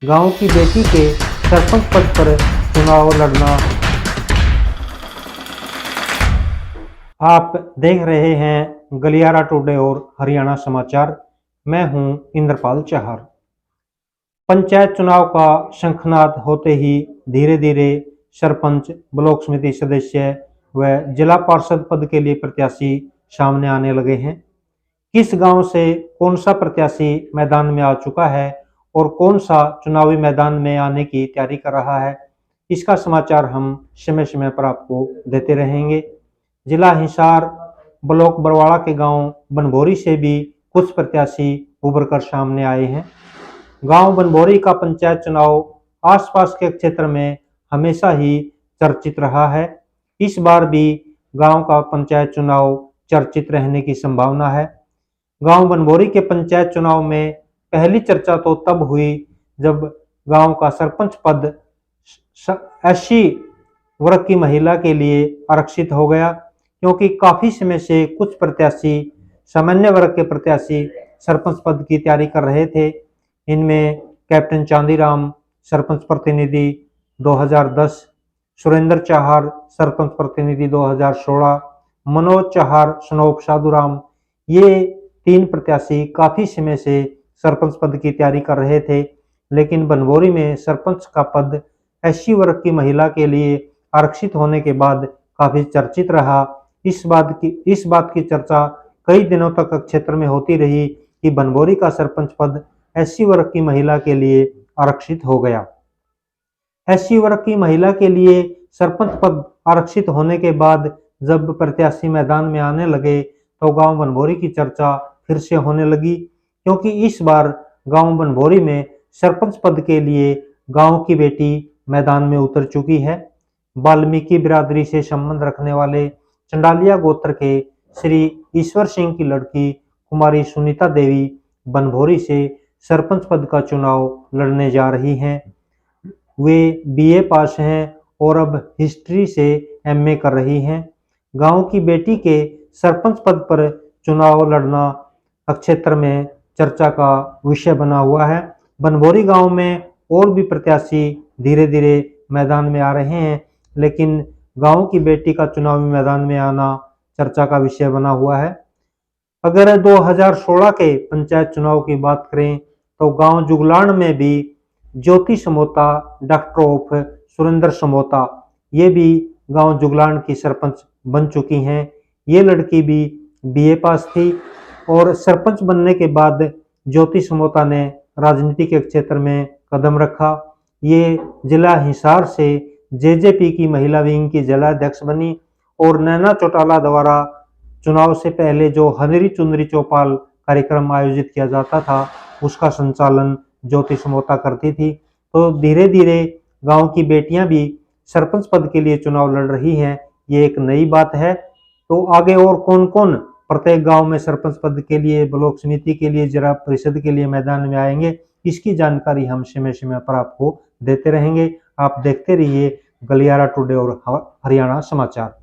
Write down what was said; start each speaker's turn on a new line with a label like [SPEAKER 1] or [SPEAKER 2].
[SPEAKER 1] गांव की बेटी के सरपंच पद पर चुनाव लड़ना। आप देख रहे हैं गलियारा टुडे और हरियाणा समाचार। मैं हूं इंद्रपाल चाहर। पंचायत चुनाव का शंखनाद होते ही धीरे धीरे सरपंच, ब्लॉक समिति सदस्य व जिला पार्षद पद के लिए प्रत्याशी सामने आने लगे हैं। किस गांव से कौन सा प्रत्याशी मैदान में आ चुका है और कौन सा चुनावी मैदान में आने की तैयारी कर रहा है, इसका समाचार हम समय समय पर आपको देते रहेंगे। जिला हिसार ब्लॉक बरवाड़ा के गांव बनभोरी से भी कुछ प्रत्याशी उभर कर सामने आए हैं। गांव बनभोरी का पंचायत चुनाव आसपास के क्षेत्र में हमेशा ही चर्चित रहा है। इस बार भी गांव का पंचायत चुनाव चर्चित रहने की संभावना है। गांव बनभोरी के पंचायत चुनाव में पहली चर्चा तो तब हुई जब गांव का सरपंच पद SC वर्ग की महिला के लिए आरक्षित हो गया, क्योंकि काफी समय से कुछ प्रत्याशी सामान्य वर्ग के प्रत्याशी सरपंच पद की तैयारी कर रहे थे। इनमें कैप्टन चांदीराम सरपंच प्रतिनिधि 2010, सुरेंद्र चाहर सरपंच प्रतिनिधि 2016, मनोज चाहर, सनोप साधुराम, ये 3 प्रत्याशी काफी समय से सरपंच पद की तैयारी कर रहे थे। लेकिन बनभोरी में सरपंच का पद SC वर्ग की महिला के लिए आरक्षित होने के बाद काफी चर्चित रहा। इस बात की चर्चा कई दिनों तक क्षेत्र में होती रही कि बनभोरी का सरपंच पद SC वर्ग की महिला के लिए आरक्षित हो गया। SC वर्ग की महिला के लिए सरपंच पद आरक्षित होने के बाद जब प्रत्याशी मैदान में आने लगे तो गांव बनभोरी की चर्चा फिर से होने लगी, क्योंकि इस बार गांव बनभोरी में सरपंच पद के लिए गांव की बेटी मैदान में उतर चुकी है। वाल्मीकि बिरादरी से संबंध रखने वाले चंडालिया गोत्र के श्री ईश्वर सिंह की लड़की कुमारी सुनीता देवी बनभोरी से सरपंच पद का चुनाव लड़ने जा रही हैं। वे BA पास हैं और अब हिस्ट्री से MA कर रही हैं। गांव की बेटी के सरपंच पद पर चुनाव लड़ना क्षेत्र में चर्चा का विषय बना हुआ है। बनभोरी गांव में और भी प्रत्याशी धीरे धीरे मैदान में आ रहे हैं, लेकिन गांव की बेटी का चुनावी मैदान में आना चर्चा का विषय बना हुआ है। अगर 2016 के पंचायत चुनाव की बात करें तो गांव जुगलान में भी ज्योति समोता, डॉक्टर ऑफ सुरेंद्र समोता, ये भी गांव जुगलान की सरपंच बन चुकी हैं। ये लड़की भी BA पास थी और सरपंच बनने के बाद ज्योति समोता ने राजनीति के क्षेत्र में कदम रखा। ये जिला हिसार से JJP की महिला विंग की जिला अध्यक्ष बनी और नैना चौटाला द्वारा चुनाव से पहले जो हनेरी चुनरी चौपाल कार्यक्रम आयोजित किया जाता था, उसका संचालन ज्योति समोता करती थी। तो धीरे धीरे गांव की बेटियां भी सरपंच पद के लिए चुनाव लड़ रही हैं, ये एक नई बात है। तो आगे और कौन कौन प्रत्येक गांव में सरपंच पद के लिए, ब्लॉक समिति के लिए, जिला परिषद के लिए मैदान में आएंगे, इसकी जानकारी हम समय समय पर आपको देते रहेंगे। आप देखते रहिए गलियारा टुडे और हरियाणा समाचार।